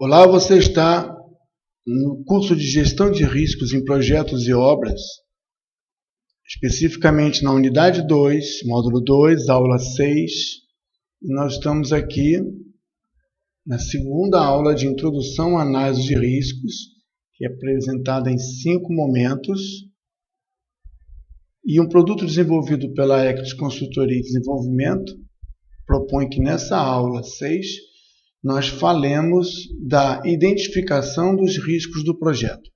Olá, você está no curso de Gestão de Riscos em Projetos e Obras, especificamente na unidade 2, módulo 2, aula 6. E nós estamos aqui na segunda aula de Introdução à Análise de Riscos, que é apresentada em 5 momentos, e um produto desenvolvido pela Ectis Consultoria e Desenvolvimento propõe que nessa aula 6 nós falemos da identificação dos riscos do projeto.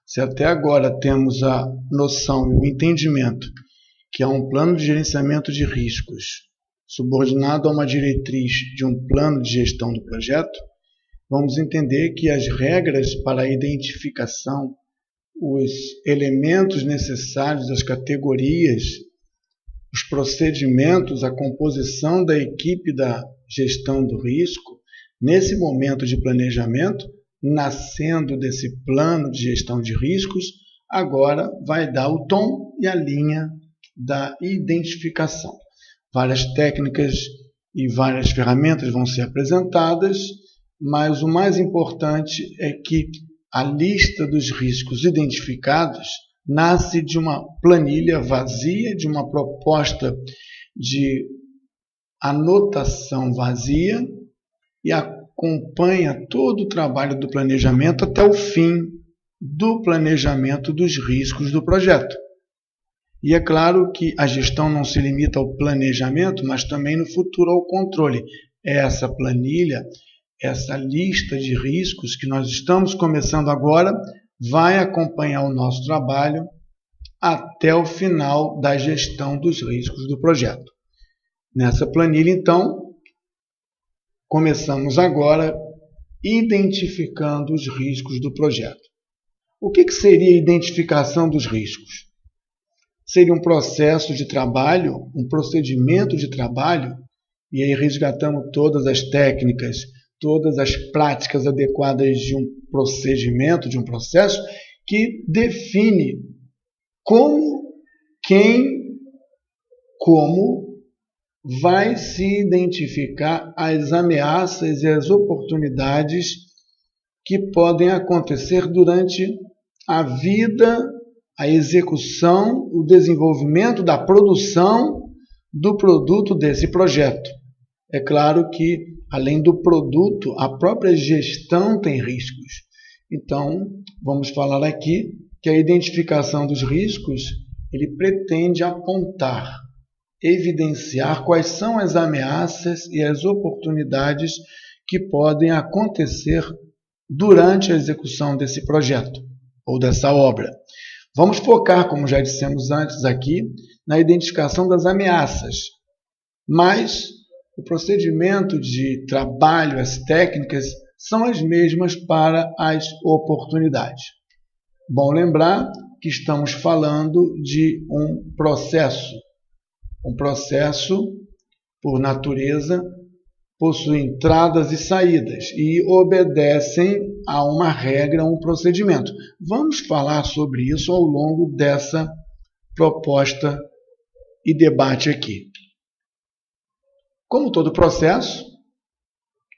Se até agora temos a noção e o entendimento que há um plano de gerenciamento de riscos subordinado a uma diretriz de um plano de gestão do projeto, vamos entender que as regras para a identificação, os elementos necessários, as categorias, os procedimentos, a composição da equipe da gestão do risco, nesse momento de planejamento, nascendo desse plano de gestão de riscos, agora vai dar o tom e a linha da identificação. Várias técnicas e várias ferramentas vão ser apresentadas, mas o mais importante é que a lista dos riscos identificados nasce de uma planilha vazia, de uma proposta de anotação vazia e acompanha todo o trabalho do planejamento até o fim do planejamento dos riscos do projeto. E é claro que a gestão não se limita ao planejamento, mas também no futuro ao controle. Essa planilha, essa lista de riscos que nós estamos começando agora, vai acompanhar o nosso trabalho até o final da gestão dos riscos do projeto. Nessa planilha, então, começamos agora identificando os riscos do projeto. O que seria a identificação dos riscos? Seria um processo de trabalho, um procedimento de trabalho, e aí resgatamos todas as técnicas, todas as práticas adequadas de um procedimento, de um processo, que define como, quem, como vai se identificar as ameaças e as oportunidades que podem acontecer durante a vida, a execução, o desenvolvimento da produção do produto desse projeto. É claro que, além do produto, a própria gestão tem riscos. Então, vamos falar aqui que a identificação dos riscos, ele pretende apontar, evidenciar quais são as ameaças e as oportunidades que podem acontecer durante a execução desse projeto ou dessa obra. Vamos focar, como já dissemos antes aqui, na identificação das ameaças, mas o procedimento de trabalho, as técnicas, são as mesmas para as oportunidades. Bom lembrar que estamos falando de um processo. Um processo, por natureza, possui entradas e saídas e obedecem a uma regra, a um procedimento. Vamos falar sobre isso ao longo dessa proposta e debate aqui. Como todo processo,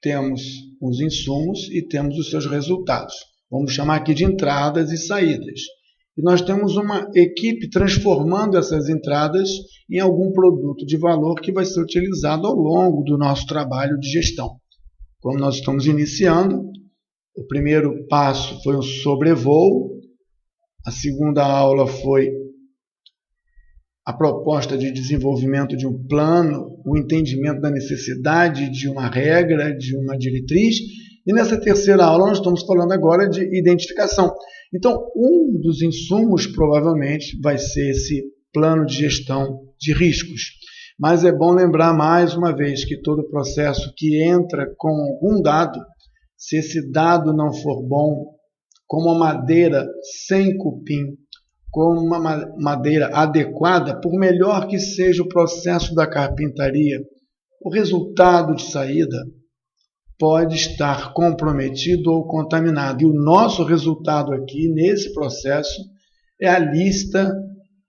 temos os insumos e temos os seus resultados. Vamos chamar aqui de entradas e saídas. E nós temos uma equipe transformando essas entradas em algum produto de valor que vai ser utilizado ao longo do nosso trabalho de gestão. Como nós estamos iniciando, o primeiro passo foi o sobrevoo, a segunda aula foi a proposta de desenvolvimento de um plano, o entendimento da necessidade de uma regra, de uma diretriz, e nessa terceira aula nós estamos falando agora de identificação. Então, um dos insumos provavelmente vai ser esse plano de gestão de riscos. Mas é bom lembrar mais uma vez que todo processo que entra com algum dado, se esse dado não for bom, como uma madeira sem cupim, como uma madeira adequada, por melhor que seja o processo da carpintaria, o resultado de saída pode estar comprometido ou contaminado. E o nosso resultado aqui, nesse processo, é a lista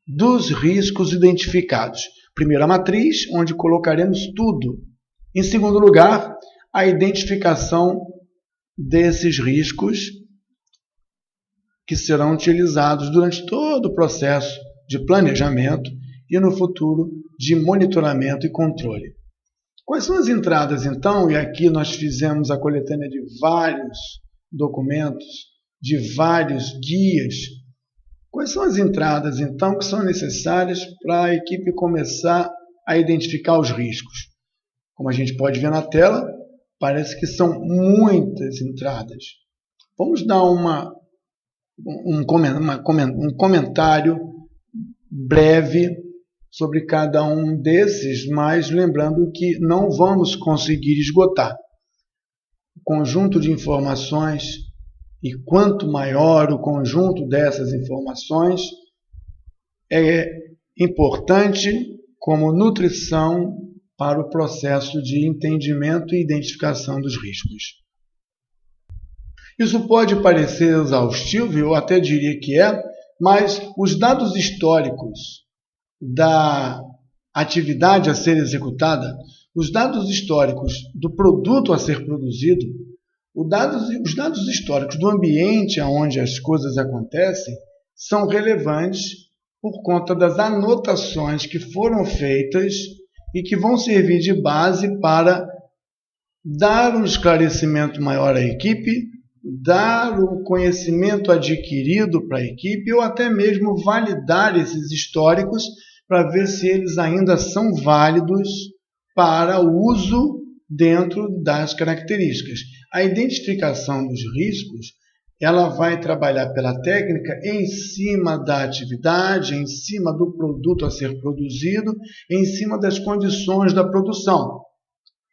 dos riscos identificados. Primeiro, a matriz, onde colocaremos tudo. Em segundo lugar, a identificação desses riscos que serão utilizados durante todo o processo de planejamento e no futuro de monitoramento e controle. Quais são as entradas, então? E aqui nós fizemos a coletânea de vários documentos, de vários guias. Quais são as entradas, então, que são necessárias para a equipe começar a identificar os riscos? Como a gente pode ver na tela, parece que são muitas entradas. Vamos dar um comentário breve sobre cada um desses, mas lembrando que não vamos conseguir esgotar. O conjunto de informações, e quanto maior o conjunto dessas informações, é importante como nutrição para o processo de entendimento e identificação dos riscos. Isso pode parecer exaustivo, eu até diria que é, mas os dados históricos da atividade a ser executada, os dados históricos do produto a ser produzido, os dados históricos do ambiente onde as coisas acontecem são relevantes por conta das anotações que foram feitas e que vão servir de base para dar um esclarecimento maior à equipe, dar o conhecimento adquirido para a equipe ou até mesmo validar esses históricos para ver se eles ainda são válidos para o uso dentro das características. A identificação dos riscos, ela vai trabalhar pela técnica em cima da atividade, em cima do produto a ser produzido, em cima das condições da produção.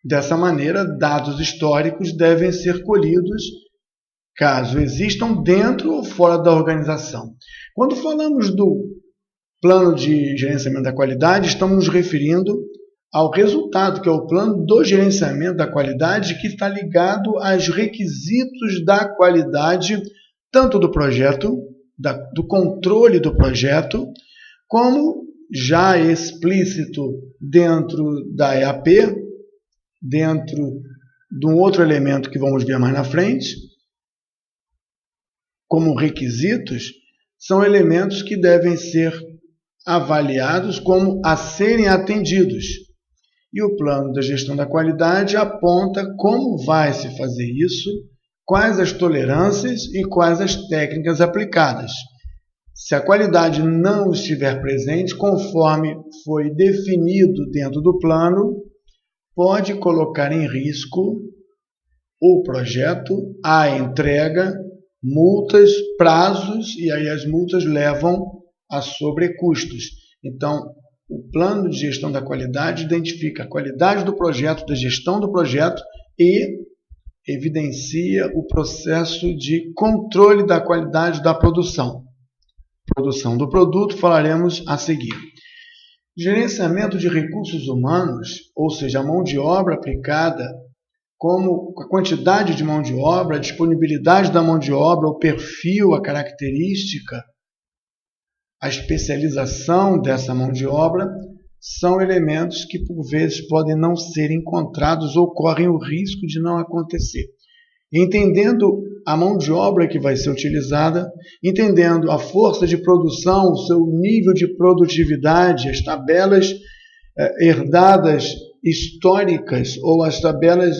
Dessa maneira, dados históricos devem ser colhidos caso existam dentro ou fora da organização. Quando falamos do plano de gerenciamento da qualidade, estamos nos referindo ao resultado, que é o plano do gerenciamento da qualidade, que está ligado aos requisitos da qualidade, tanto do projeto, do controle do projeto, como já explícito dentro da EAP, dentro de um outro elemento que vamos ver mais na frente, como requisitos, são elementos que devem ser avaliados como a serem atendidos. E o plano da gestão da qualidade aponta como vai se fazer isso, quais as tolerâncias e quais as técnicas aplicadas. Se a qualidade não estiver presente, conforme foi definido dentro do plano, pode colocar em risco o projeto, a entrega, multas, prazos, e aí as multas levam a sobrecustos. Então, o plano de gestão da qualidade identifica a qualidade do projeto, da gestão do projeto e evidencia o processo de controle da qualidade da produção. Produção do produto, falaremos a seguir. Gerenciamento de recursos humanos, ou seja, a mão de obra aplicada, como a quantidade de mão de obra, a disponibilidade da mão de obra, o perfil, a característica, a especialização dessa mão de obra, são elementos que por vezes podem não ser encontrados ou correm o risco de não acontecer. Entendendo a mão de obra que vai ser utilizada, entendendo a força de produção, o seu nível de produtividade, as tabelas herdadas históricas ou as tabelas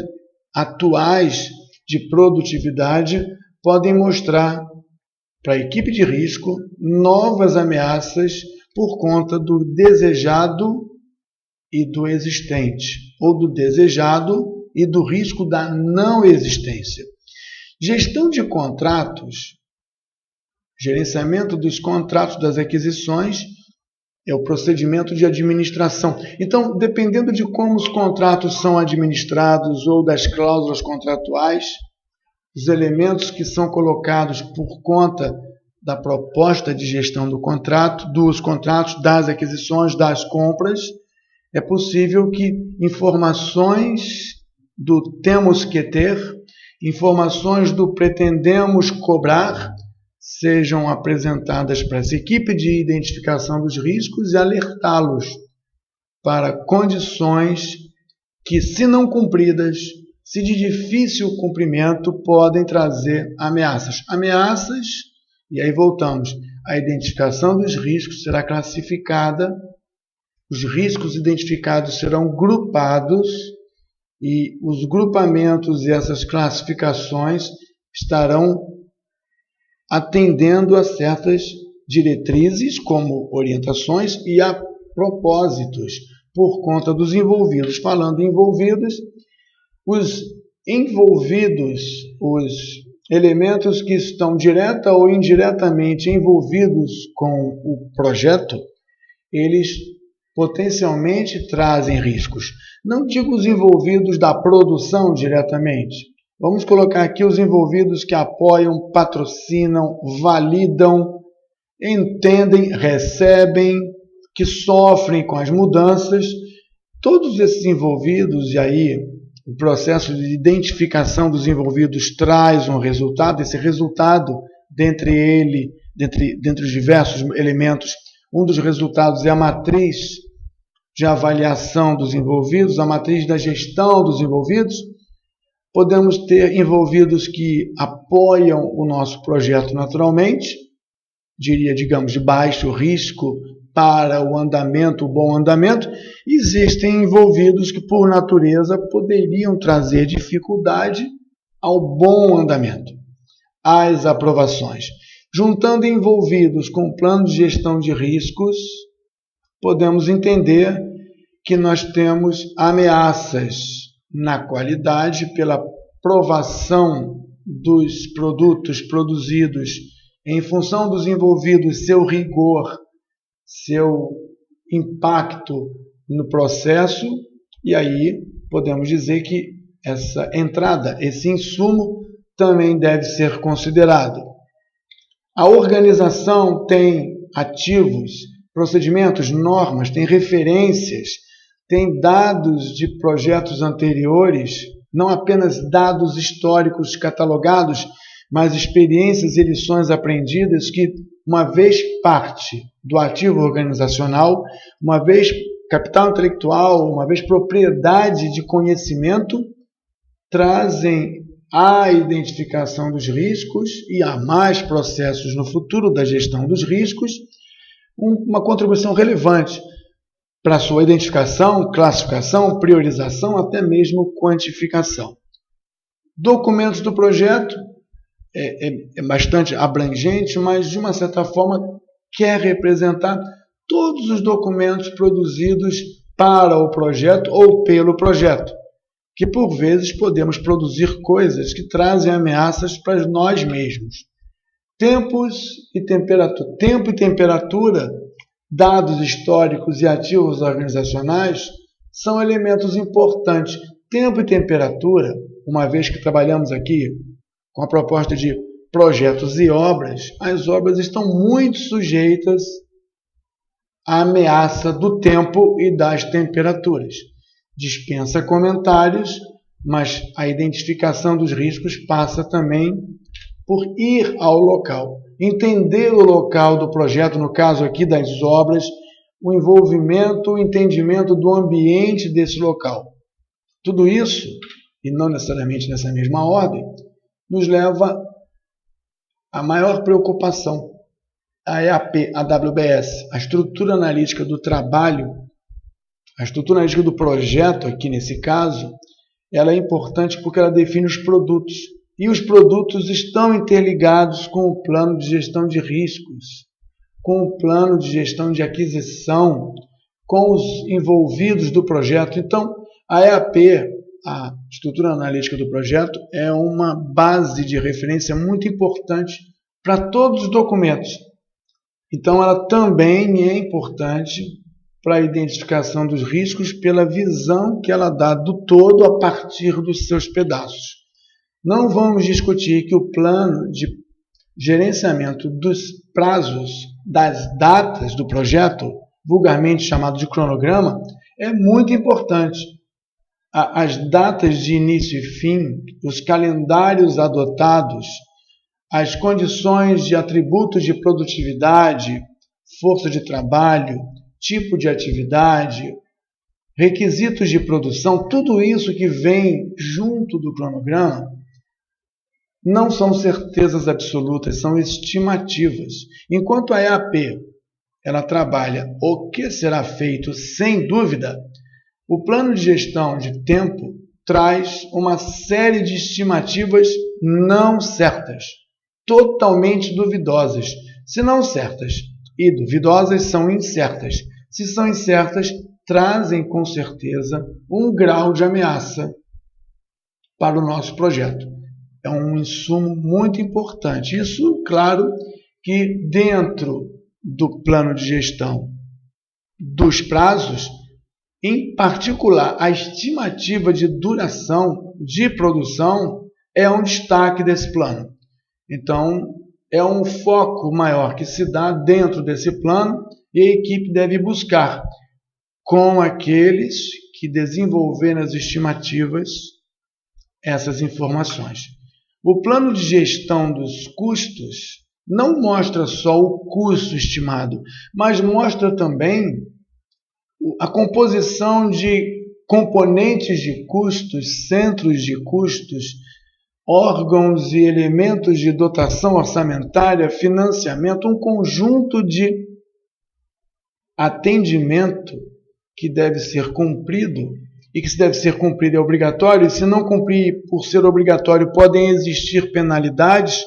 atuais de produtividade podem mostrar para a equipe de risco novas ameaças por conta do desejado e do existente, ou do desejado e do risco da não existência. Gestão de contratos, gerenciamento dos contratos das aquisições, é o procedimento de administração. Então, dependendo de como os contratos são administrados ou das cláusulas contratuais, os elementos que são colocados por conta da proposta de gestão do contrato, dos contratos, das aquisições, das compras, é possível que informações do temos que ter, informações do pretendemos cobrar, sejam apresentadas para essa equipe de identificação dos riscos e alertá-los para condições que, se não cumpridas, se de difícil cumprimento, podem trazer ameaças. Ameaças, e aí voltamos, a identificação dos riscos será classificada, os riscos identificados serão grupados, e os grupamentos e essas classificações estarão atendendo a certas diretrizes, como orientações, e a propósitos, por conta dos envolvidos. Falando em envolvidos, os envolvidos, os elementos que estão direta ou indiretamente envolvidos com o projeto, eles potencialmente trazem riscos. Não digo os envolvidos da produção diretamente. Vamos colocar aqui os envolvidos que apoiam, patrocinam, validam, entendem, recebem, que sofrem com as mudanças. Todos esses envolvidos, e aí o processo de identificação dos envolvidos traz um resultado. Esse resultado, dentre os diversos elementos, um dos resultados é a matriz de avaliação dos envolvidos, a matriz da gestão dos envolvidos. Podemos ter envolvidos que apoiam o nosso projeto naturalmente, digamos, de baixo risco para o andamento, o bom andamento. Existem envolvidos que, por natureza, poderiam trazer dificuldade ao bom andamento, às aprovações. Juntando envolvidos com plano de gestão de riscos, podemos entender que nós temos ameaças na qualidade pela provação dos produtos produzidos em função dos envolvidos, seu rigor, seu impacto no processo, e aí podemos dizer que essa entrada, esse insumo, também deve ser considerado. A organização tem ativos, procedimentos, normas, tem referências, tem dados de projetos anteriores, não apenas dados históricos catalogados, mas experiências e lições aprendidas que, uma vez parte do ativo organizacional, uma vez capital intelectual, uma vez propriedade de conhecimento, trazem a identificação dos riscos e a mais processos no futuro da gestão dos riscos, uma contribuição relevante para a sua identificação, classificação, priorização, até mesmo quantificação. Documentos do projeto é bastante abrangente, mas de uma certa forma quer representar todos os documentos produzidos para o projeto ou pelo projeto, que por vezes podemos produzir coisas que trazem ameaças para nós mesmos. Tempo e temperatura, dados históricos e ativos organizacionais são elementos importantes. Tempo e temperatura, uma vez que trabalhamos aqui com a proposta de projetos e obras, as obras estão muito sujeitas à ameaça do tempo e das temperaturas. Dispensa comentários, mas a identificação dos riscos passa também por ir ao local, entender o local do projeto, no caso aqui das obras, o envolvimento, o entendimento do ambiente desse local. Tudo isso, e não necessariamente nessa mesma ordem, nos leva à maior preocupação. A EAP, a WBS, a estrutura analítica do trabalho, a estrutura analítica do projeto, aqui nesse caso, ela é importante porque ela define os produtos. E os produtos estão interligados com o plano de gestão de riscos, com o plano de gestão de aquisição, com os envolvidos do projeto. Então, a EAP, a estrutura analítica do projeto, é uma base de referência muito importante para todos os documentos. Então, ela também é importante para a identificação dos riscos pela visão que ela dá do todo a partir dos seus pedaços. Não vamos discutir que o plano de gerenciamento dos prazos, das datas do projeto, vulgarmente chamado de cronograma, é muito importante. As datas de início e fim, os calendários adotados, as condições de atributos de produtividade, força de trabalho, tipo de atividade, requisitos de produção, tudo isso que vem junto do cronograma, não são certezas absolutas, são estimativas. Enquanto a EAP ela trabalha o que será feito sem dúvida, o plano de gestão de tempo traz uma série de estimativas não certas, totalmente duvidosas. Se não certas e duvidosas, são incertas. Se são incertas, trazem com certeza um grau de ameaça para o nosso projeto. É um insumo muito importante. Isso, claro, que dentro do plano de gestão dos prazos, em particular, a estimativa de duração de produção é um destaque desse plano. Então, é um foco maior que se dá dentro desse plano e a equipe deve buscar com aqueles que desenvolveram as estimativas essas informações. O plano de gestão dos custos não mostra só o custo estimado, mas mostra também a composição de componentes de custos, centros de custos, órgãos e elementos de dotação orçamentária, financiamento, um conjunto de atendimento que deve ser cumprido, e que se deve ser cumprido é obrigatório, e se não cumprir por ser obrigatório, podem existir penalidades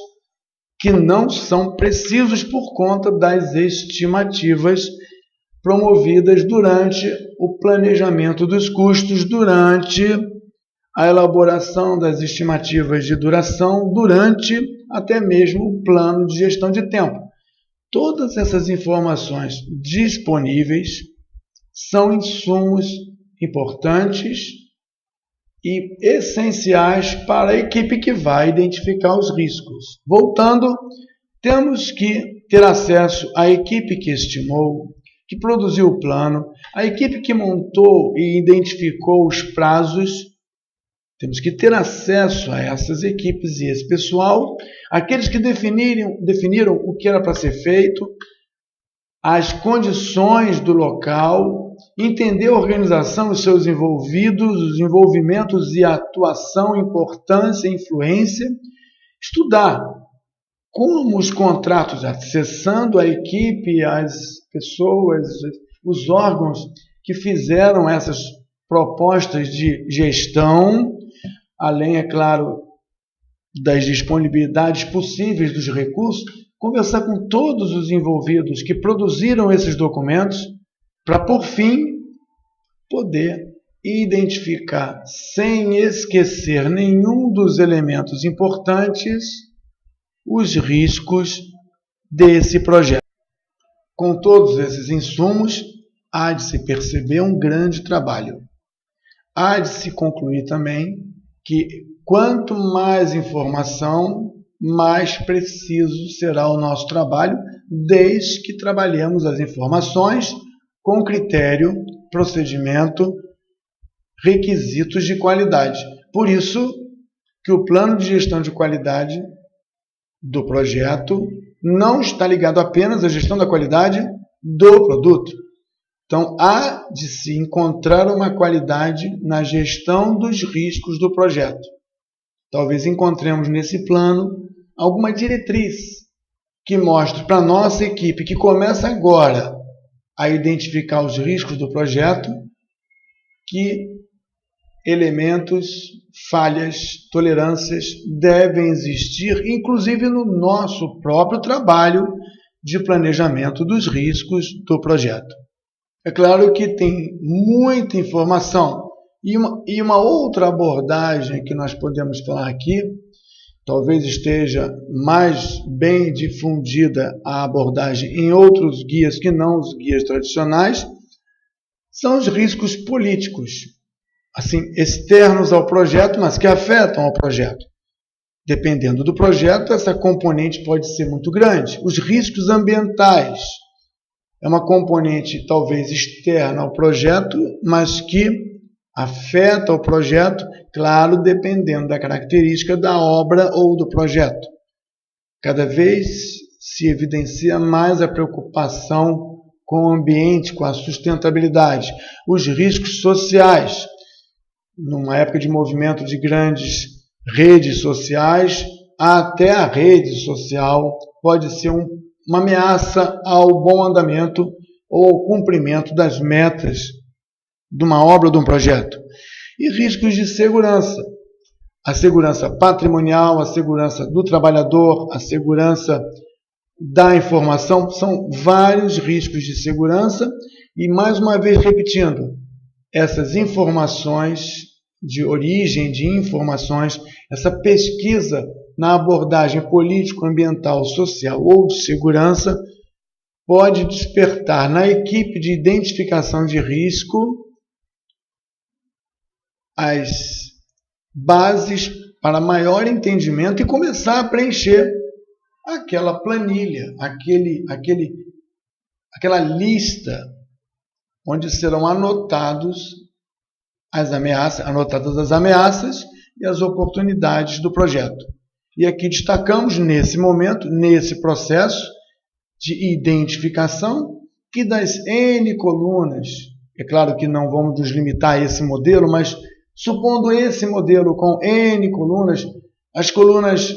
que não são precisos por conta das estimativas promovidas durante o planejamento dos custos, durante a elaboração das estimativas de duração, durante até mesmo o plano de gestão de tempo. Todas essas informações disponíveis são insumos importantes e essenciais para a equipe que vai identificar os riscos. Voltando, temos que ter acesso à equipe que estimou, que produziu o plano, a equipe que montou e identificou os prazos. Temos que ter acesso a essas equipes e esse pessoal, aqueles que definiram o que era para ser feito, as condições do local, entender a organização, os seus envolvidos, os envolvimentos e a atuação, importância, influência, estudar como os contratos, acessando a equipe, as pessoas, os órgãos que fizeram essas propostas de gestão, além, é claro, das disponibilidades possíveis dos recursos, conversar com todos os envolvidos que produziram esses documentos para, por fim, poder identificar, sem esquecer nenhum dos elementos importantes, os riscos desse projeto. Com todos esses insumos, há de se perceber um grande trabalho. Há de se concluir também que quanto mais informação, mais preciso será o nosso trabalho, desde que trabalhemos as informações com critério, procedimento, requisitos de qualidade. Por isso que o plano de gestão de qualidade do projeto não está ligado apenas à gestão da qualidade do produto. Então, há de se encontrar uma qualidade na gestão dos riscos do projeto. Talvez encontremos nesse plano alguma diretriz que mostre para a nossa equipe, que começa agora a identificar os riscos do projeto, que elementos, falhas, tolerâncias devem existir, inclusive no nosso próprio trabalho de planejamento dos riscos do projeto. É claro que tem muita informação e uma outra abordagem que nós podemos falar aqui, talvez esteja mais bem difundida a abordagem em outros guias que não os guias tradicionais, são os riscos políticos, assim, externos ao projeto, mas que afetam ao projeto. Dependendo do projeto, essa componente pode ser muito grande. Os riscos ambientais é uma componente talvez externa ao projeto, mas que afeta o projeto, claro, dependendo da característica da obra ou do projeto. Cada vez se evidencia mais a preocupação com o ambiente, com a sustentabilidade, os riscos sociais. Numa época de movimento de grandes redes sociais, até a rede social pode ser uma ameaça ao bom andamento ou ao cumprimento das metas de uma obra ou de um projeto. E riscos de segurança. A segurança patrimonial, a segurança do trabalhador, a segurança da informação, são vários riscos de segurança e, mais uma vez repetindo, essas informações de origem de informações, essa pesquisa na abordagem político-ambiental, social ou de segurança pode despertar na equipe de identificação de risco as bases para maior entendimento e começar a preencher aquela planilha, aquela lista onde serão anotadas as ameaças e as oportunidades do projeto. E aqui destacamos nesse momento, nesse processo de identificação, que das N colunas, é claro que não vamos nos limitar a esse modelo, mas supondo esse modelo com N colunas, as colunas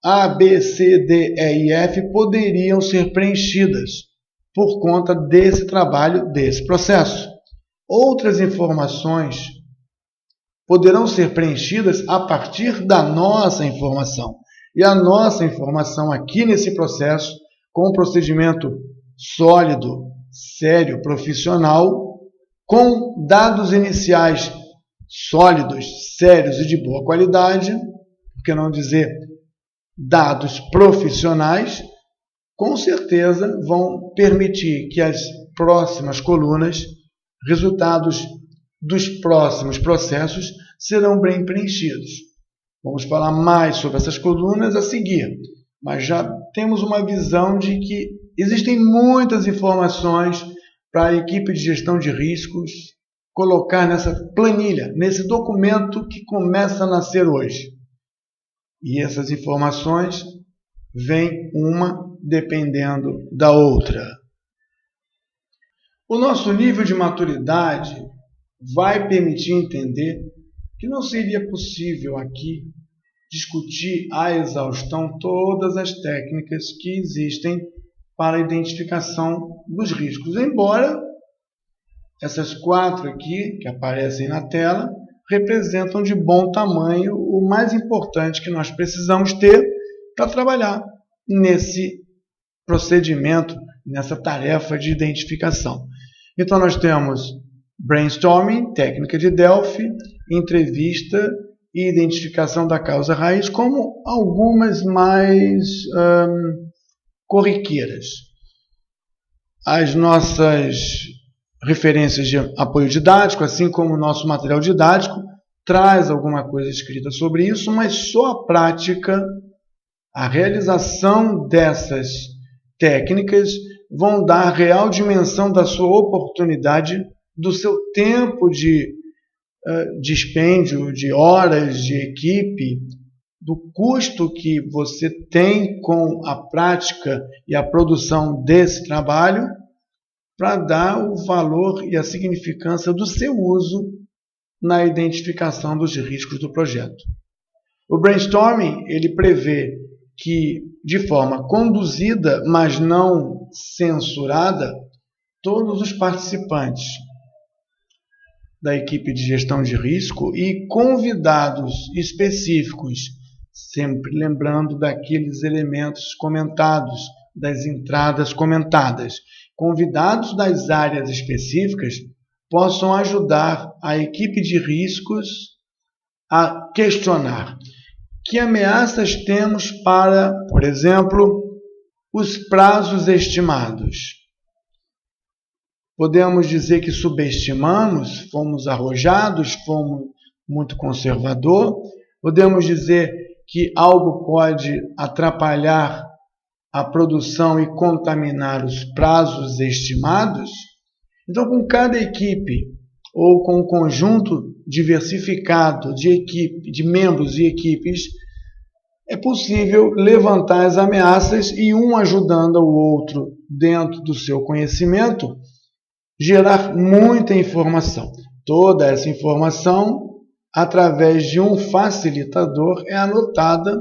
A, B, C, D, E e F poderiam ser preenchidas por conta desse trabalho, desse processo. Outras informações poderão ser preenchidas a partir da nossa informação. E a nossa informação aqui nesse processo, com um procedimento sólido, sério, profissional, com dados iniciais sólidos, sérios e de boa qualidade, por que não dizer dados profissionais, com certeza vão permitir que as próximas colunas, resultados dos próximos processos, serão bem preenchidos. Vamos falar mais sobre essas colunas a seguir, mas já temos uma visão de que existem muitas informações para a equipe de gestão de riscos colocar nessa planilha, nesse documento que começa a nascer hoje. E essas informações vêm uma dependendo da outra. O nosso nível de maturidade vai permitir entender que não seria possível aqui discutir à exaustão todas as técnicas que existem para a identificação dos riscos, embora essas 4 aqui, que aparecem na tela, representam de bom tamanho o mais importante que nós precisamos ter para trabalhar nesse procedimento, nessa tarefa de identificação. Então nós temos brainstorming, técnica de Delphi, entrevista e identificação da causa raiz como algumas mais corriqueiras. As nossas referências de apoio didático, assim como o nosso material didático, traz alguma coisa escrita sobre isso, mas só a prática, a realização dessas técnicas vão dar a real dimensão da sua oportunidade, do seu tempo de dispêndio, de horas de equipe, do custo que você tem com a prática e a produção desse trabalho, para dar o valor e a significância do seu uso na identificação dos riscos do projeto. O brainstorming, ele prevê que, de forma conduzida, mas não censurada, todos os participantes da equipe de gestão de risco e convidados específicos, sempre lembrando daqueles elementos comentados, das entradas comentadas, convidados das áreas específicas possam ajudar a equipe de riscos a questionar que ameaças temos para, por exemplo, os prazos estimados. Podemos dizer que subestimamos, fomos arrojados, fomos muito conservador. Podemos dizer que algo pode atrapalhar a produção e contaminar os prazos estimados. Então, com cada equipe ou com um conjunto diversificado de membros e equipes, é possível levantar as ameaças e um ajudando o outro dentro do seu conhecimento, gerar muita informação. Toda essa informação, através de um facilitador, é anotada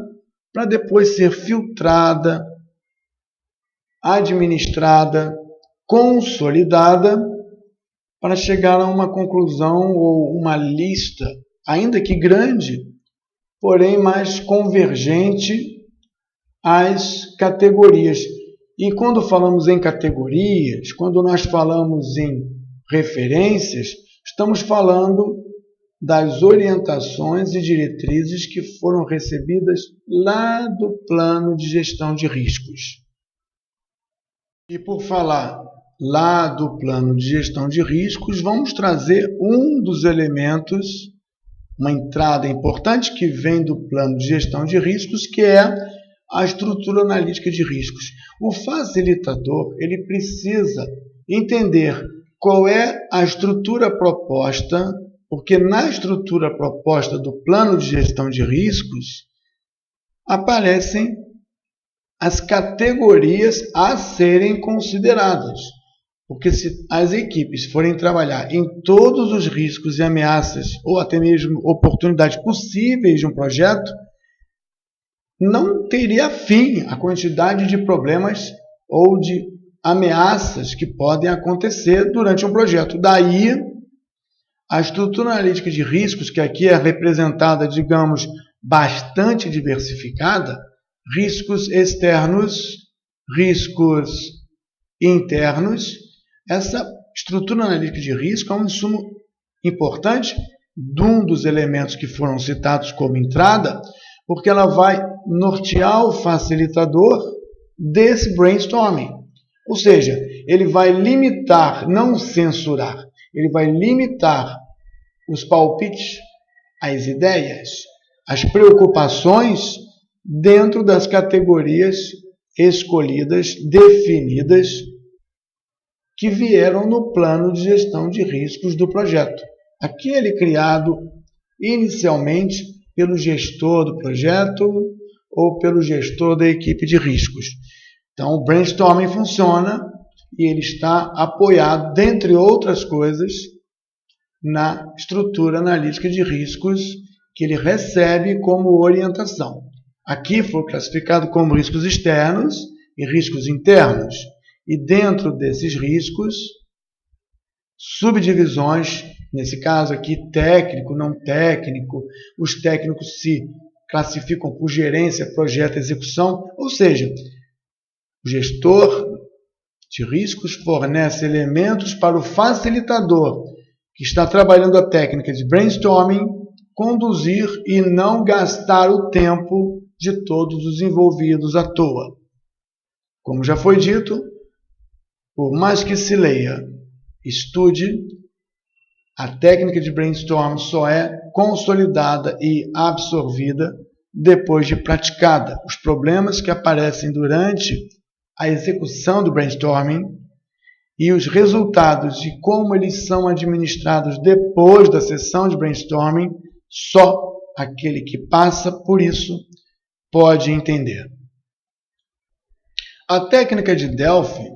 para depois ser filtrada, administrada, consolidada, para chegar a uma conclusão ou uma lista, ainda que grande, porém mais convergente às categorias. E quando falamos em categorias, quando nós falamos em referências, estamos falando das orientações e diretrizes que foram recebidas lá do plano de gestão de riscos. E por falar lá do plano de gestão de riscos, vamos trazer um dos elementos, uma entrada importante que vem do plano de gestão de riscos, que é a estrutura analítica de riscos. O facilitador, ele precisa entender qual é a estrutura proposta, porque na estrutura proposta do plano de gestão de riscos aparecem as categorias a serem consideradas. Porque se as equipes forem trabalhar em todos os riscos e ameaças, ou até mesmo oportunidades possíveis de um projeto, não teria fim a quantidade de problemas ou de ameaças que podem acontecer durante um projeto. Daí, a estrutura analítica de riscos, que aqui é representada, digamos, bastante diversificada, riscos externos, riscos internos. Essa estrutura analítica de risco é um insumo importante de um dos elementos que foram citados como entrada, porque ela vai nortear o facilitador desse brainstorming. Ou seja, ele vai limitar, não censurar, ele vai limitar os palpites, as ideias, as preocupações dentro das categorias escolhidas, definidas, que vieram no plano de gestão de riscos do projeto. Aquele criado inicialmente pelo gestor do projeto ou pelo gestor da equipe de riscos. Então, o brainstorming funciona e ele está apoiado, dentre outras coisas, na estrutura analítica de riscos que ele recebe como orientação. Aqui foi classificado como riscos externos e riscos internos. E dentro desses riscos, subdivisões, nesse caso aqui técnico, não técnico, os técnicos se classificam por gerência, projeto, execução, ou seja, o gestor de riscos fornece elementos para o facilitador, que está trabalhando a técnica de brainstorming, conduzir e não gastar o tempo de todos os envolvidos à toa. Como já foi dito, por mais que se leia, estude, a técnica de brainstorm só é consolidada e absorvida depois de praticada. Os problemas que aparecem durante a execução do brainstorming e os resultados de como eles são administrados depois da sessão de brainstorming, só aquele que passa por isso pode entender. A técnica de Delphi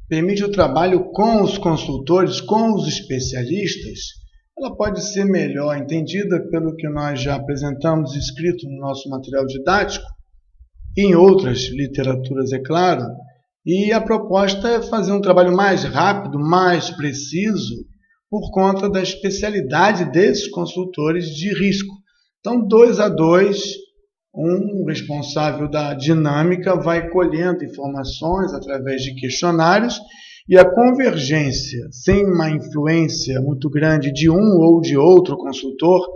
permite o trabalho com os consultores, com os especialistas. Ela pode ser melhor entendida pelo que nós já apresentamos escrito no nosso material didático, e em outras literaturas, é claro, e a proposta é fazer um trabalho mais rápido, mais preciso, por conta da especialidade desses consultores de risco. Então, 2 a 2, um responsável da dinâmica vai colhendo informações através de questionários e a convergência, sem uma influência muito grande de um ou de outro consultor,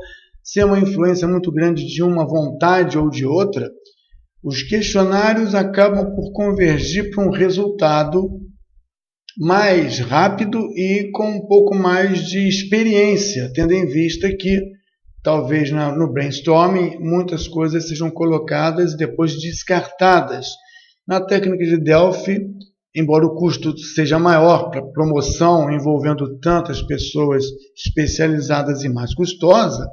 sem uma influência muito grande de uma vontade ou de outra, os questionários acabam por convergir para um resultado mais rápido e com um pouco mais de experiência, tendo em vista que talvez no brainstorming muitas coisas sejam colocadas e depois descartadas. Na técnica de Delphi, embora o custo seja maior para promoção envolvendo tantas pessoas especializadas e mais custosa,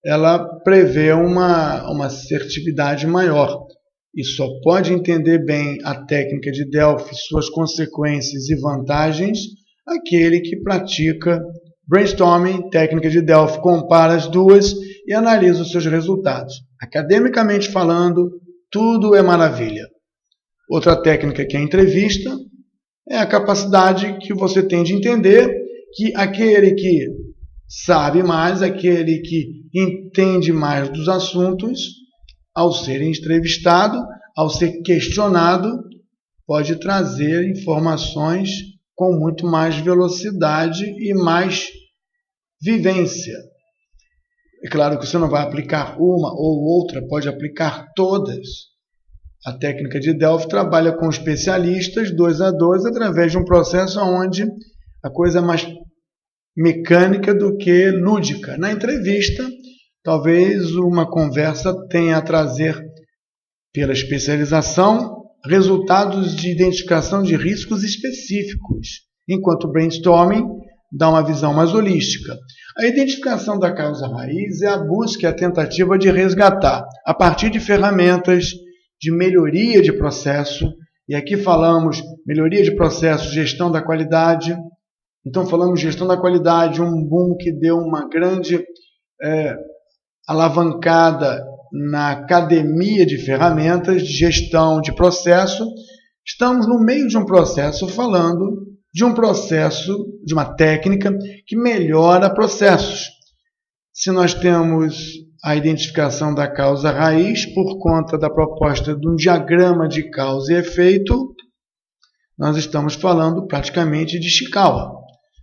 ela prevê uma assertividade maior e só pode entender bem a técnica de Delphi, suas consequências e vantagens, aquele que pratica brainstorming, técnica de Delphi, compara as duas e analisa os seus resultados. Academicamente falando, tudo é maravilha. Outra técnica que é a entrevista é a capacidade que você tem de entender que aquele que sabe mais, aquele que entende mais dos assuntos, ao ser entrevistado, ao ser questionado, pode trazer informações com muito mais velocidade e mais vivência. É claro que você não vai aplicar uma ou outra, pode aplicar todas. A técnica de Delphi trabalha com especialistas 2 a 2 através de um processo onde a coisa é mais mecânica do que lúdica. Na entrevista, talvez uma conversa tenha a trazer, pela especialização, resultados de identificação de riscos específicos, enquanto o brainstorming dá uma visão mais holística. A identificação da causa raiz é a busca e a tentativa de resgatar, a partir de ferramentas de melhoria de processo, e aqui falamos melhoria de processo, gestão da qualidade. Então falamos gestão da qualidade, um boom que deu uma grande alavancada na academia de ferramentas de gestão de processo. Estamos no meio de um processo falando de um processo, de uma técnica que melhora processos. Se nós temos a identificação da causa raiz por conta da proposta de um diagrama de causa e efeito, nós estamos falando praticamente de Ishikawa.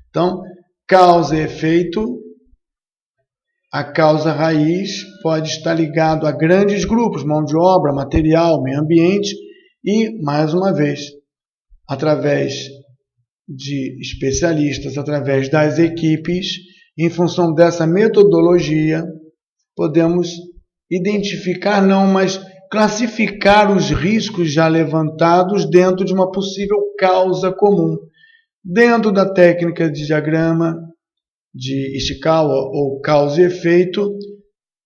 Então, causa e efeito, a causa raiz pode estar ligado a grandes grupos, mão de obra, material, meio ambiente e, mais uma vez, através de especialistas, através das equipes, em função dessa metodologia, podemos identificar, não, mas classificar os riscos já levantados dentro de uma possível causa comum. Dentro da técnica de diagrama de Ishikawa ou causa e efeito,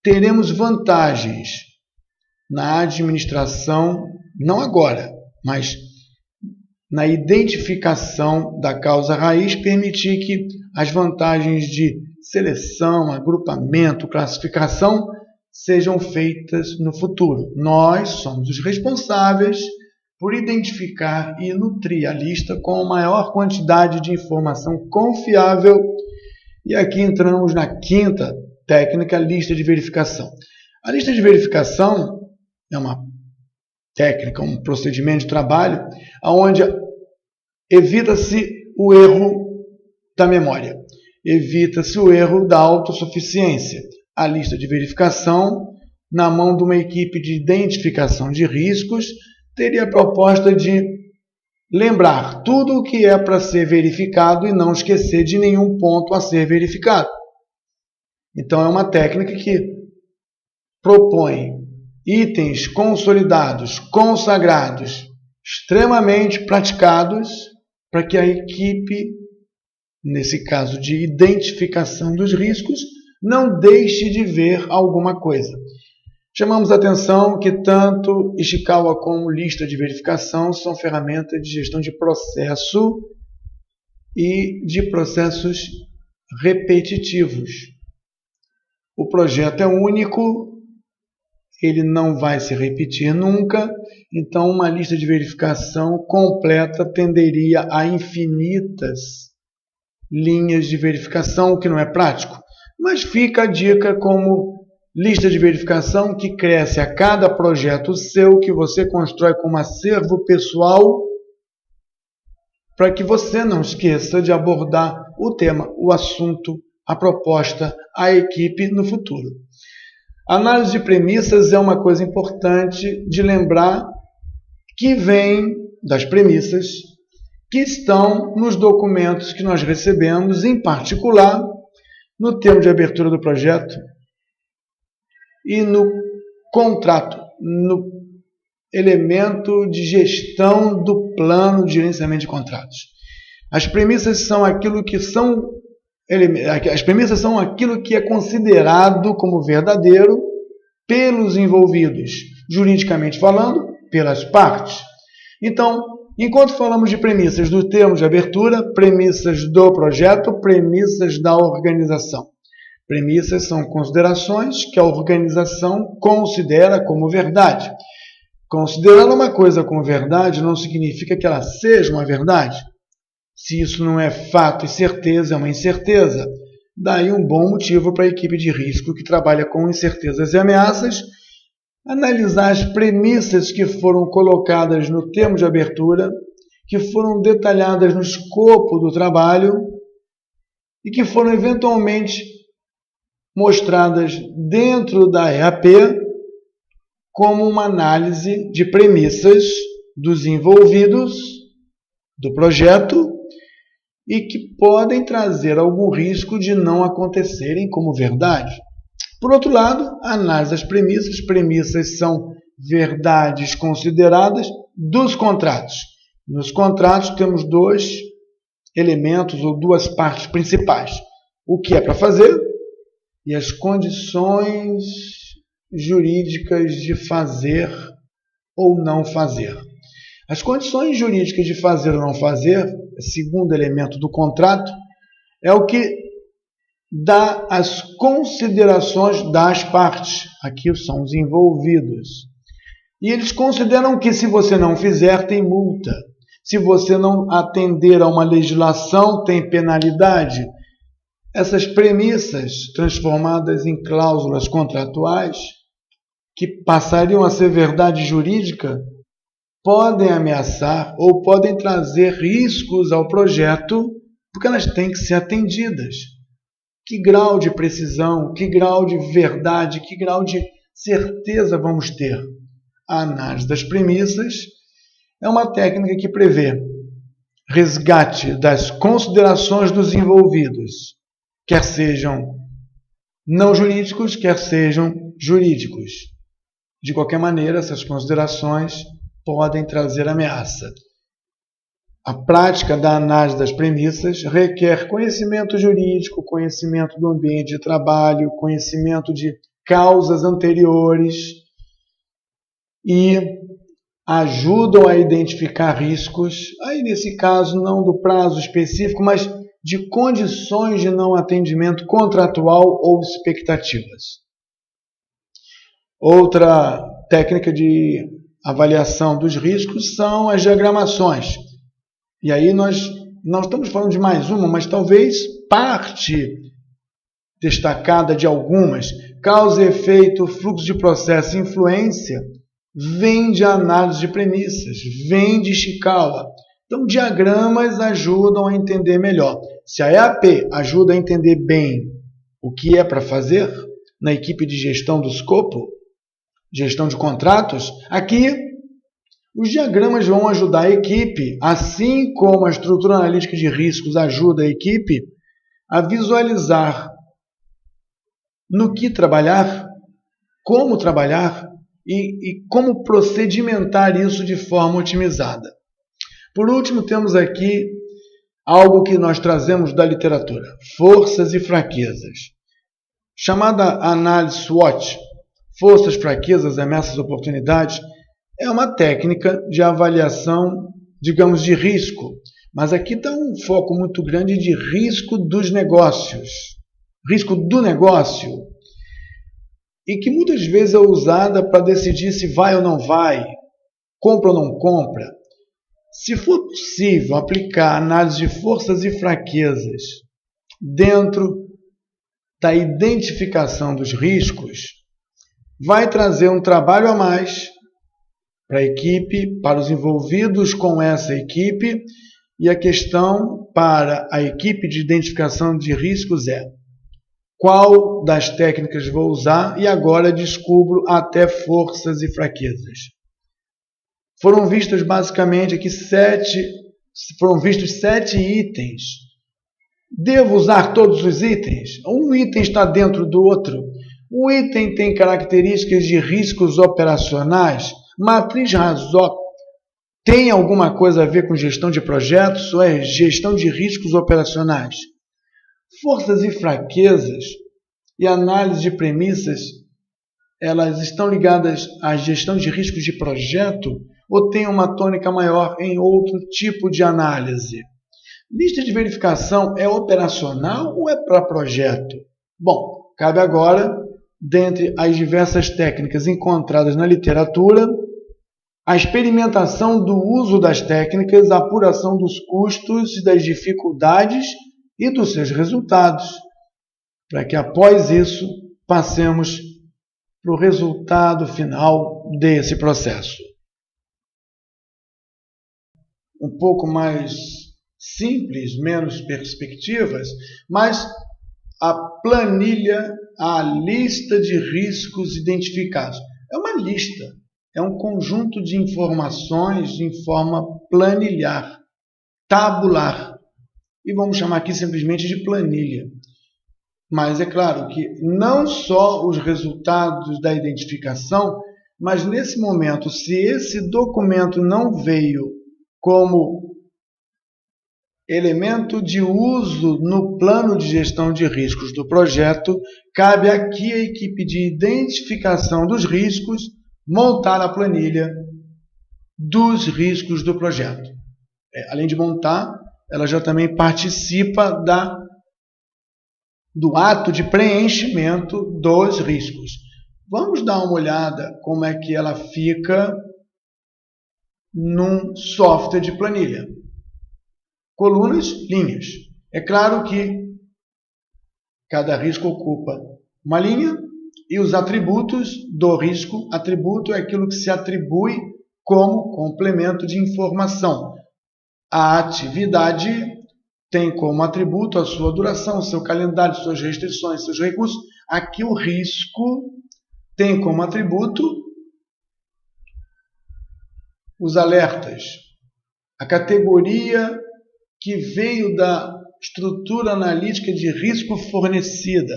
teremos vantagens na administração, não agora, mas na identificação da causa raiz, permitir que as vantagens de seleção, agrupamento, classificação sejam feitas no futuro. Nós somos os responsáveis por identificar e nutrir a lista com a maior quantidade de informação confiável. E aqui entramos na quinta técnica, lista de verificação. A lista de verificação é uma técnica, um procedimento de trabalho, onde evita-se o erro da memória, evita-se o erro da autossuficiência. A lista de verificação, na mão de uma equipe de identificação de riscos, teria a proposta de lembrar tudo o que é para ser verificado e não esquecer de nenhum ponto a ser verificado. Então, é uma técnica que propõe itens consolidados, consagrados, extremamente praticados, para que a equipe, nesse caso de identificação dos riscos, não deixe de ver alguma coisa. Chamamos a atenção que tanto Ishikawa como lista de verificação são ferramentas de gestão de processo e de processos repetitivos. O projeto é único, ele não vai se repetir nunca, então uma lista de verificação completa tenderia a infinitas linhas de verificação, o que não é prático. Mas fica a dica como lista de verificação que cresce a cada projeto seu, que você constrói como acervo pessoal, para que você não esqueça de abordar o tema, o assunto, a proposta, a equipe no futuro. A análise de premissas é uma coisa importante de lembrar, que vem das premissas que estão nos documentos que nós recebemos, em particular no termo de abertura do projeto e no contrato, no elemento de gestão do plano de gerenciamento de contratos. As premissas são aquilo que são As premissas são aquilo que é considerado como verdadeiro pelos envolvidos, juridicamente falando, pelas partes. Então, enquanto falamos de premissas do termo de abertura, premissas do projeto, premissas da organização. Premissas são considerações que a organização considera como verdade. Considerar uma coisa como verdade não significa que ela seja uma verdade. Se isso não é fato e certeza, é uma incerteza. Daí um bom motivo para a equipe de risco que trabalha com incertezas e ameaças analisar as premissas que foram colocadas no termo de abertura, que foram detalhadas no escopo do trabalho e que foram eventualmente mostradas dentro da EAP como uma análise de premissas dos envolvidos do projeto e que podem trazer algum risco de não acontecerem como verdade. Por outro lado, a análise das premissas. Premissas são verdades consideradas dos contratos. Nos contratos temos dois elementos ou duas partes principais. O que é para fazer e as condições jurídicas de fazer ou não fazer. As condições jurídicas de fazer ou não fazer, segundo elemento do contrato, é o que dá as considerações das partes. Aqui são os envolvidos. E eles consideram que se você não fizer, tem multa. Se você não atender a uma legislação, tem penalidade. Essas premissas transformadas em cláusulas contratuais, que passariam a ser verdade jurídica, podem ameaçar ou podem trazer riscos ao projeto, porque elas têm que ser atendidas. Que grau de precisão, que grau de verdade, que grau de certeza vamos ter? A análise das premissas é uma técnica que prevê resgate das considerações dos envolvidos, quer sejam não jurídicos, quer sejam jurídicos. De qualquer maneira, essas considerações podem trazer ameaça. A prática da análise das premissas requer conhecimento jurídico, conhecimento do ambiente de trabalho, conhecimento de causas anteriores e ajudam a identificar riscos, aí nesse caso não do prazo específico, mas de condições de não atendimento contratual ou expectativas. Outra técnica de avaliação dos riscos são as diagramações. E aí nós não estamos falando de mais uma, mas talvez parte destacada de algumas. Causa, efeito, fluxo de processo e influência vem de análise de premissas, vem de Ishikawa. Então, diagramas ajudam a entender melhor. Se a EAP ajuda a entender bem o que é para fazer na equipe de gestão do escopo, gestão de contratos, aqui os diagramas vão ajudar a equipe, assim como a estrutura analítica de riscos ajuda a equipe a visualizar no que trabalhar, como trabalhar e como procedimentar isso de forma otimizada. Por último, temos aqui algo que nós trazemos da literatura, forças e fraquezas. Chamada análise SWOT, forças, fraquezas, ameaças, oportunidades, é uma técnica de avaliação, digamos, de risco. Mas aqui está um foco muito grande de risco dos negócios. Risco do negócio. E que muitas vezes é usada para decidir se vai ou não vai, compra ou não compra. Se for possível aplicar análise de forças e fraquezas dentro da identificação dos riscos, vai trazer um trabalho a mais para a equipe, para os envolvidos com essa equipe, e a questão para a equipe de identificação de riscos é: qual das técnicas vou usar? E agora descubro até forças e fraquezas. Foram vistos basicamente aqui 7 itens. Devo usar todos os itens? Um item está dentro do outro. O item tem características de riscos operacionais. Matriz Razok tem alguma coisa a ver com gestão de projetos ou é gestão de riscos operacionais? Forças e fraquezas e análise de premissas, elas estão ligadas à gestão de riscos de projeto ou tem uma tônica maior em outro tipo de análise? Lista de verificação é operacional ou é para projeto? Bom, cabe agora, dentre as diversas técnicas encontradas na literatura, a experimentação do uso das técnicas, a apuração dos custos e das dificuldades e dos seus resultados, para que após isso passemos para o resultado final desse processo. Um pouco mais simples, menos perspectivas, mas a planilha, a lista de riscos identificados. É uma lista, é um conjunto de informações em forma planilhar, tabular. E vamos chamar aqui simplesmente de planilha. Mas é claro que não só os resultados da identificação, mas nesse momento, se esse documento não veio como elemento de uso no plano de gestão de riscos do projeto, cabe aqui à equipe de identificação dos riscos montar a planilha dos riscos do projeto. Além de montar, ela já também participa do ato de preenchimento dos riscos. Vamos dar uma olhada como é que ela fica num software de planilha. Colunas, linhas. É claro que cada risco ocupa uma linha e os atributos do risco. Atributo é aquilo que se atribui como complemento de informação. A atividade tem como atributo a sua duração, seu calendário, suas restrições, seus recursos. Aqui o risco tem como atributo os alertas. A categoria que veio da estrutura analítica de risco fornecida.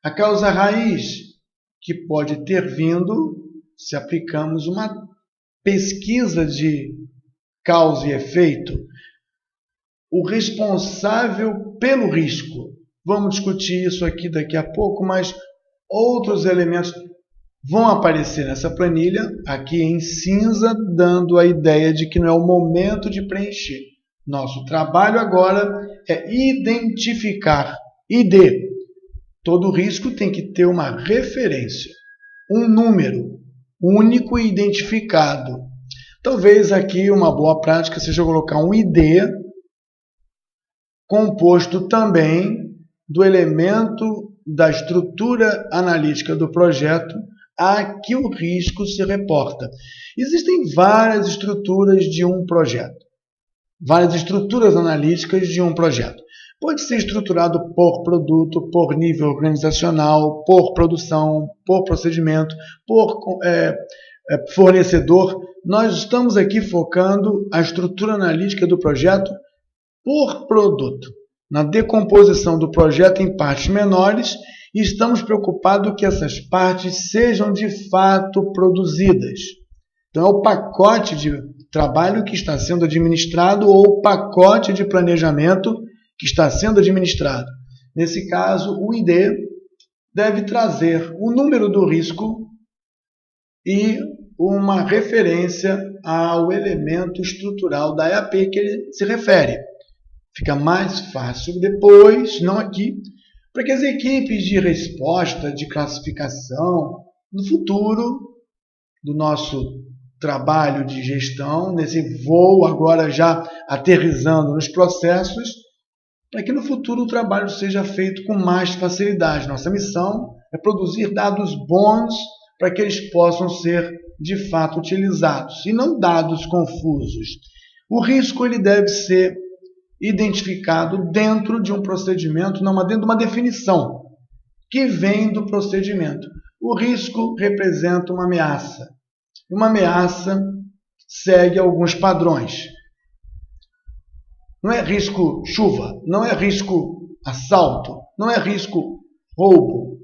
A causa raiz, que pode ter vindo se aplicamos uma pesquisa de causa e efeito. O responsável pelo risco. Vamos discutir isso aqui daqui a pouco, mas outros elementos vão aparecer nessa planilha, aqui em cinza, dando a ideia de que não é o momento de preencher. Nosso trabalho agora é identificar. ID. Todo risco tem que ter uma referência, um número único e identificado. Talvez aqui uma boa prática seja colocar um ID composto também do elemento da estrutura analítica do projeto a que o risco se reporta. Existem várias estruturas de um projeto, várias estruturas analíticas de um projeto. Pode ser estruturado por produto, por nível organizacional, por produção, por procedimento, por fornecedor. Nós estamos aqui focando a estrutura analítica do projeto por produto, na decomposição do projeto em partes menores, e estamos preocupados que essas partes sejam de fato produzidas. Então é o pacote de trabalho que está sendo administrado ou o pacote de planejamento que está sendo administrado. Nesse caso, o ID deve trazer o número do risco e uma referência ao elemento estrutural da EAP que ele se refere. Fica mais fácil depois, não aqui, para que as equipes de resposta, de classificação, no futuro do nosso trabalho de gestão, nesse voo agora já aterrissando nos processos, para que no futuro o trabalho seja feito com mais facilidade. Nossa missão é produzir dados bons para que eles possam ser de fato utilizados, e não dados confusos. O risco ele deve ser identificado dentro de um procedimento, não, mas dentro de uma definição que vem do procedimento. O risco representa uma ameaça. Uma ameaça segue alguns padrões. Não é risco chuva, não é risco assalto, não é risco roubo.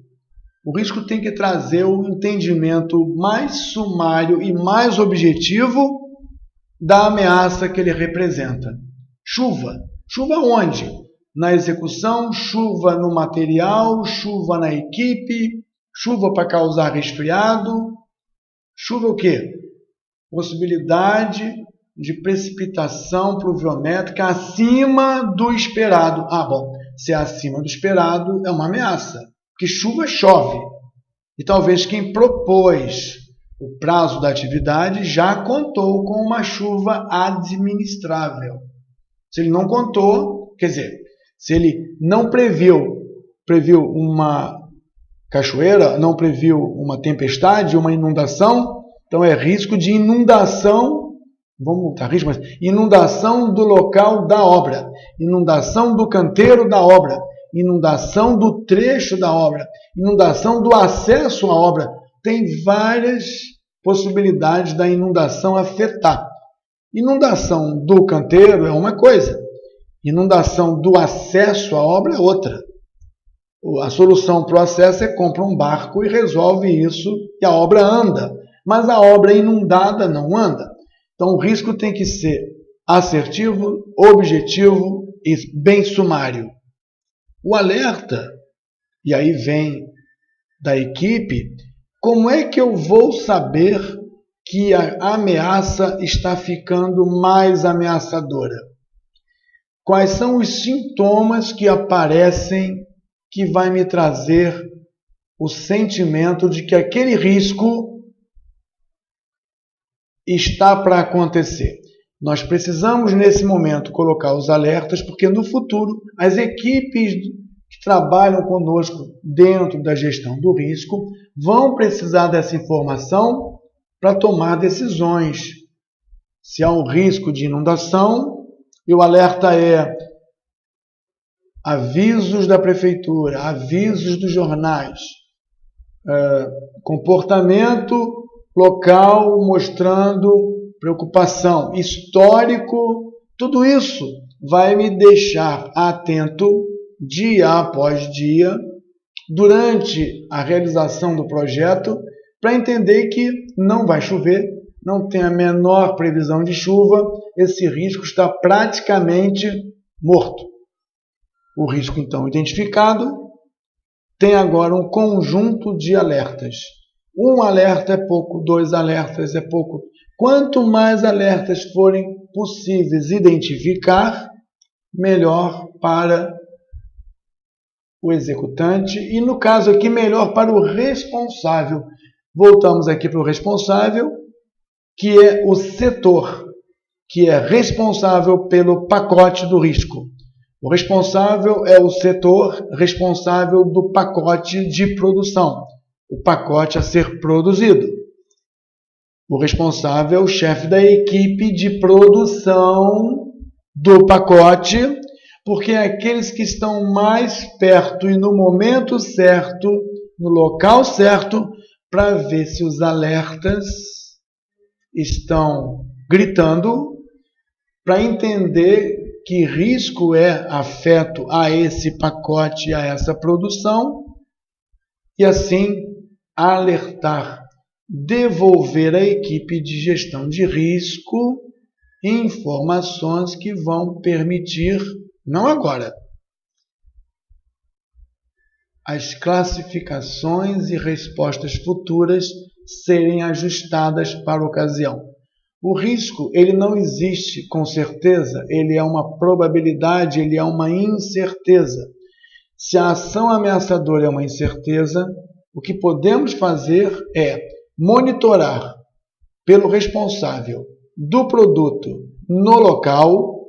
O risco tem que trazer o entendimento mais sumário e mais objetivo da ameaça que ele representa. Chuva. Chuva onde? na execução, chuva no material, chuva na equipe, chuva para causar resfriado. Chuva o quê? Possibilidade de precipitação pluviométrica acima do esperado. Bom, se é acima do esperado, é uma ameaça, porque chuva chove. E talvez quem propôs o prazo da atividade já contou com uma chuva administrável. Se ele não contou, quer dizer, se ele não previu uma cachoeira, não previu uma tempestade, uma inundação, então é risco de inundação, vamos botar risco, mas inundação do local da obra, inundação do canteiro da obra, inundação do trecho da obra, inundação do acesso à obra. Tem várias possibilidades da inundação afetar. Inundação do canteiro é uma coisa, inundação do acesso à obra é outra. A solução para o acesso é compra um barco e resolve isso e a obra anda. Mas a obra inundada não anda. Então o risco tem que ser assertivo, objetivo e bem sumário. O alerta, e aí vem da equipe, como é que eu vou saber que a ameaça está ficando mais ameaçadora? Quais são os sintomas que aparecem que vai me trazer o sentimento de que aquele risco está para acontecer? Nós precisamos, nesse momento, colocar os alertas, porque no futuro as equipes que trabalham conosco dentro da gestão do risco vão precisar dessa informação para tomar decisões. Se há um risco de inundação, e o alerta é avisos da prefeitura, avisos dos jornais, comportamento local mostrando preocupação, histórico, tudo isso vai me deixar atento dia após dia, durante a realização do projeto, para entender que não vai chover, não tem a menor previsão de chuva, esse risco está praticamente morto. O risco, então, identificado, tem agora um conjunto de alertas. Um alerta é pouco, 2 alertas é pouco. Quanto mais alertas forem possíveis identificar, melhor para o executante e, no caso aqui, melhor para o responsável. Voltamos aqui para o responsável, que é o setor, que é responsável pelo pacote do risco. O responsável é o setor responsável do pacote de produção, o pacote a ser produzido. O responsável é o chefe da equipe de produção do pacote, porque é aqueles que estão mais perto e no momento certo, no local certo, para ver se os alertas estão gritando, para entender que risco é afeto a esse pacote, a essa produção, e assim alertar, devolver à equipe de gestão de risco informações que vão permitir, não agora, as classificações e respostas futuras serem ajustadas para a ocasião. O risco, ele não existe com certeza, ele é uma probabilidade, ele é uma incerteza. Se a ação ameaçadora é uma incerteza, o que podemos fazer é monitorar pelo responsável do produto no local,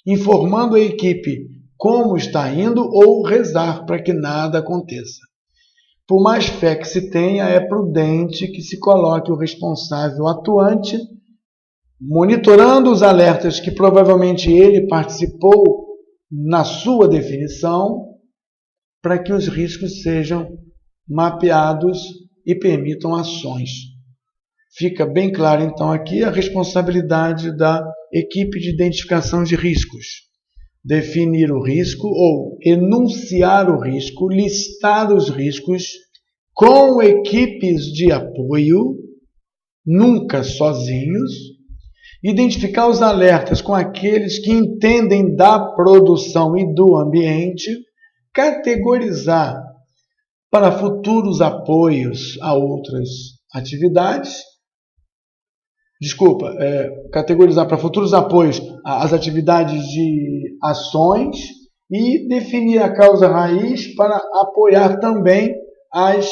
informando a equipe como está indo ou rezar para que nada aconteça. Por mais fé que se tenha, é prudente que se coloque o responsável atuante, monitorando os alertas que provavelmente ele participou na sua definição, para que os riscos sejam mapeados e permitam ações. Fica bem claro, então, aqui a responsabilidade da equipe de identificação de riscos. Definir o risco ou enunciar o risco, listar os riscos com equipes de apoio, nunca sozinhos, Identificar os alertas com aqueles que entendem da produção e do ambiente. Categorizar para futuros apoios a outras atividades. Categorizar para futuros apoios às atividades de ações e definir a causa raiz para apoiar também as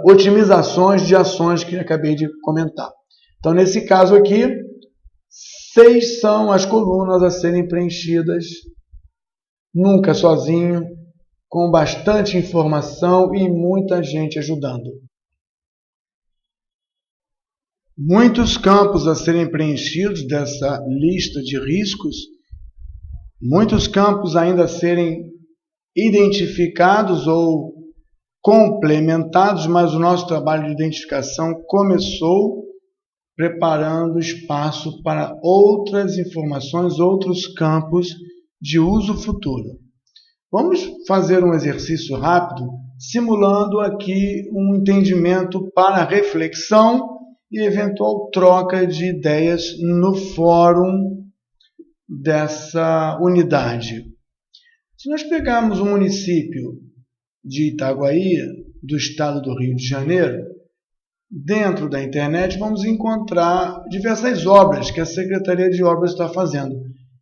otimizações de ações que acabei de comentar. Então, nesse caso aqui, 6 são as colunas a serem preenchidas, nunca sozinho, com bastante informação e muita gente ajudando. Muitos campos a serem preenchidos dessa lista de riscos, muitos campos ainda a serem identificados ou complementados, mas o nosso trabalho de identificação começou preparando espaço para outras informações, outros campos de uso futuro. Vamos fazer um exercício rápido, simulando aqui um entendimento para reflexão e eventual troca de ideias no fórum dessa unidade. Se nós pegarmos o município de Itaguaí, do estado do Rio de Janeiro, dentro da internet vamos encontrar diversas obras que a Secretaria de Obras está fazendo.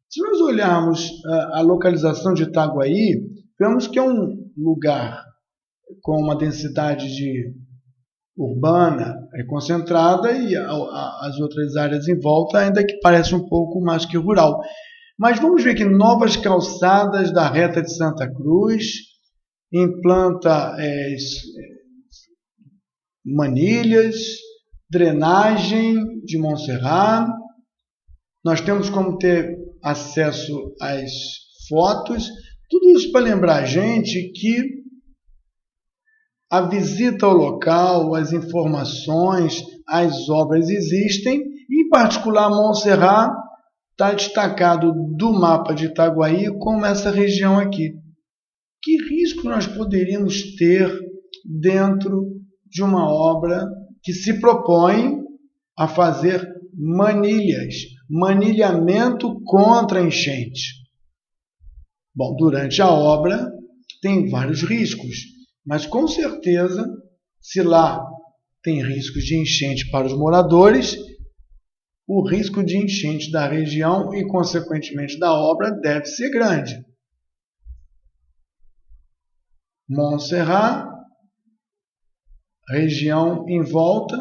Se nós olharmos a localização de Itaguaí, vemos que é um lugar com uma densidade urbana concentrada e as outras áreas em volta ainda que parece um pouco mais que rural. Mas vamos ver que novas calçadas da Reta de Santa Cruz implanta manilhas, drenagem de Montserrat. Nós temos como ter acesso às fotos. Tudo isso para lembrar a gente que a visita ao local, as informações, as obras existem. Em particular, Montserrat está destacado do mapa de Itaguaí como essa região aqui. Que risco nós poderíamos ter dentro de uma obra que se propõe a fazer manilhas, manilhamento contra enchente? Bom, durante a obra tem vários riscos, mas com certeza, se lá tem riscos de enchente para os moradores, o risco de enchente da região e, consequentemente, da obra deve ser grande. Montserrat, região em volta,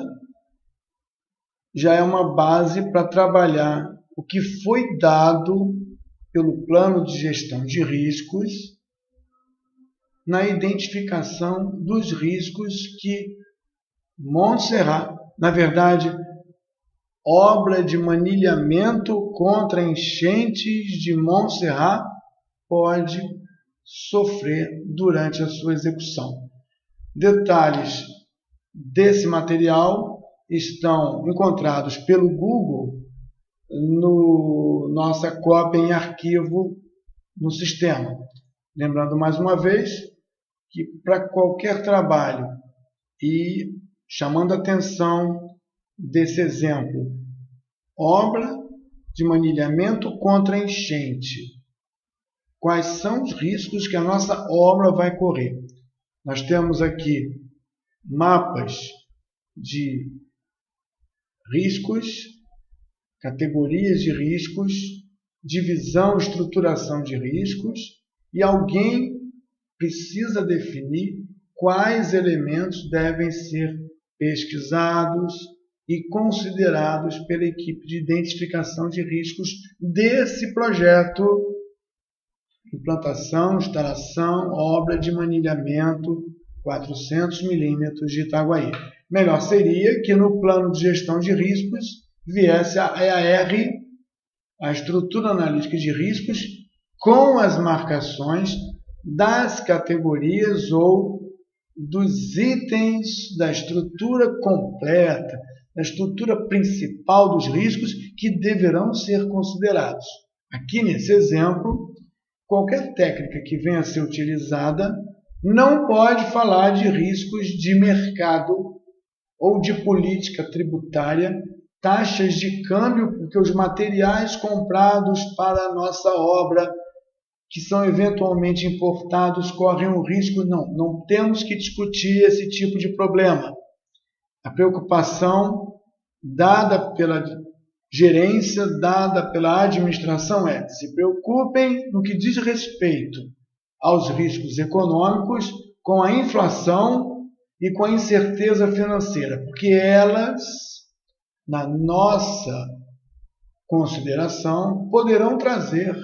já é uma base para trabalhar o que foi dado pelo plano de gestão de riscos na identificação dos riscos que Montserrat, na verdade, obra de manilhamento contra enchentes de Montserrat pode sofrer durante a sua execução. Detalhes desse material estão encontrados pelo Google no nossa cópia em arquivo no sistema. Lembrando mais uma vez que para qualquer trabalho e chamando a atenção desse exemplo, obra de manilhamento contra enchente. Quais são os riscos que a nossa obra vai correr? Nós temos aqui mapas de riscos, categorias de riscos, divisão e estruturação de riscos, e alguém precisa definir quais elementos devem ser pesquisados e considerados pela equipe de identificação de riscos desse projeto: implantação, instalação, obra de manilhamento 400 milímetros de Itaguaí. Melhor seria que no plano de gestão de riscos viesse a EAR, a estrutura analítica de riscos, com as marcações das categorias ou dos itens da estrutura completa, da estrutura principal dos riscos que deverão ser considerados. Aqui nesse exemplo, qualquer técnica que venha a ser utilizada não pode falar de riscos de mercado ou de política tributária taxas de câmbio, porque os materiais comprados para a nossa obra, que são eventualmente importados, correm um risco. Não temos que discutir esse tipo de problema. A preocupação dada pela gerência, dada pela administração se preocupem no que diz respeito aos riscos econômicos com a inflação e com a incerteza financeira, porque elas, na nossa consideração, poderão trazer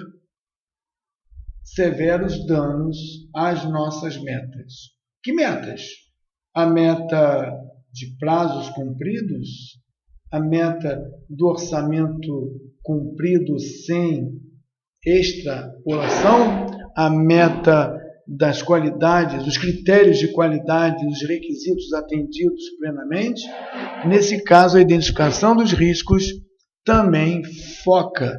severos danos às nossas metas. Que metas? A meta de prazos cumpridos? A meta do orçamento cumprido sem extrapolação? A meta das qualidades, os critérios de qualidade, os requisitos atendidos plenamente? Nesse caso, a identificação dos riscos também foca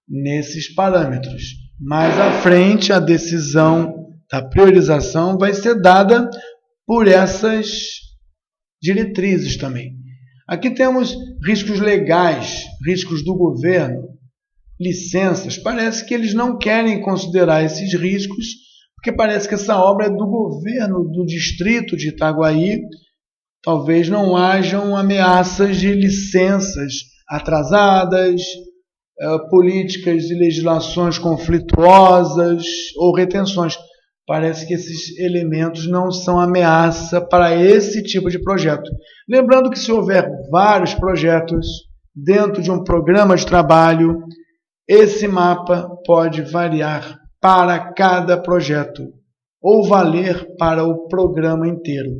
nesses parâmetros. Mais à frente, a decisão da priorização vai ser dada por essas diretrizes também. Aqui temos riscos legais, riscos do governo, licenças. Parece que eles não querem considerar esses riscos, porque parece que essa obra é do governo do distrito de Itaguaí. Talvez não hajam ameaças de licenças atrasadas, políticas e legislações conflituosas ou retenções. Parece que esses elementos não são ameaça para esse tipo de projeto. Lembrando que se houver vários projetos dentro de um programa de trabalho, esse mapa pode variar para cada projeto ou valer para o programa inteiro.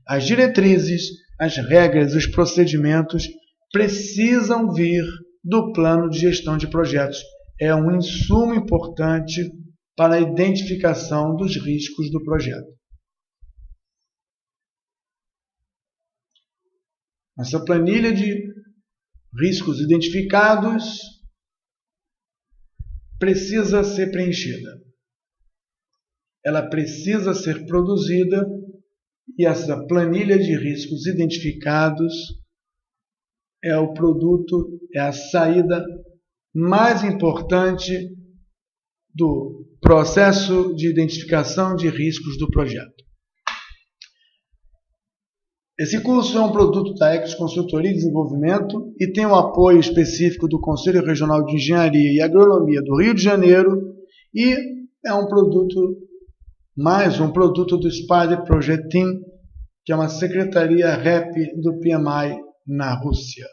As diretrizes, as regras, os procedimentos precisam vir do plano de gestão de projetos. É um insumo importante para a identificação dos riscos do projeto. Essa planilha de riscos identificados precisa ser preenchida. Ela precisa ser produzida e essa planilha de riscos identificados é o produto, é a saída mais importante do processo de identificação de riscos do projeto. Esse curso é um produto da Ecos Consultoria e Desenvolvimento e tem o apoio específico do Conselho Regional de Engenharia e Agronomia do Rio de Janeiro e é um produto, mais um produto do Spider Project Team, que é uma secretaria REP do PMI na Rússia.